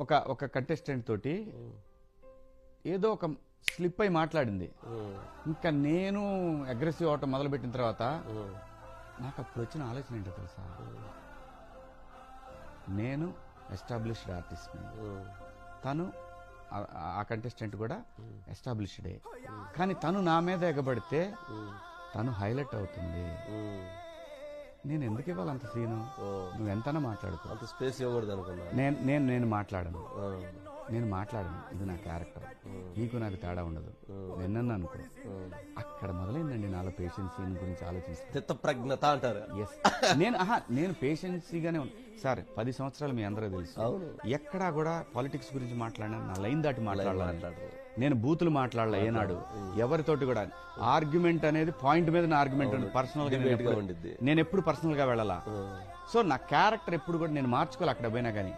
ఒక ఒక కంటెస్టెంట్ తోటి ఏదో ఒక స్లిప్ అయి మాట్లాడింది. ఇంకా నేను అగ్రెసివ్ అవటం మొదలుపెట్టిన తర్వాత నాకు అప్పుడు వచ్చిన ఆలోచన ఏంటో తెలుసా, నేను ఎస్టాబ్లిష్డ్ ఆర్టిస్ట్ని, తను ఆ కంటెస్టెంట్ కూడా ఎస్టాబ్లిష్డే, కానీ తను నా మీద ఎగబడితే తను హైలైట్ అవుతుంది. నేను ఎందుకు ఇవ్వాలి అంత సీను? నువ్వు ఎంతనా మాట్లాడుకో, అంత స్పేస్ ఇవ్వకూడదు అనుకున్నా. నేను మాట్లాడను, ఇది నా క్యారెక్టర్, నీకు నాకు తేడా ఉండదు, నిన్న అనుకో. అక్కడ మొదలైందండి నాలో పేషెన్సీ గురించి ఆలోచిస్తాను. చిత్త ప్రజ్ఞత అంటారు. ఎస్, నేను పేషెన్సీగానే సార్ 10 సంవత్సరాలు మీ అందరూ తెలుసు, ఎక్కడా కూడా పాలిటిక్స్ గురించి మాట్లాడినా నా లైన్ దాటి మాట్లాడాలి. నేను బూతులు మాట్లాడలే ఏనాడు ఎవరితోటి కూడా. ఆర్గ్యుమెంట్ అనేది పాయింట్ మీద నా ఆర్గ్యుమెంట్ పర్సనల్ గా నేను ఎప్పుడు పర్సనల్ గా వెళ్ళాలా. సో నా క్యారెక్టర్ ఎప్పుడు కూడా నేను మార్చుకోవాలి అక్కడ పోయినా కానీ.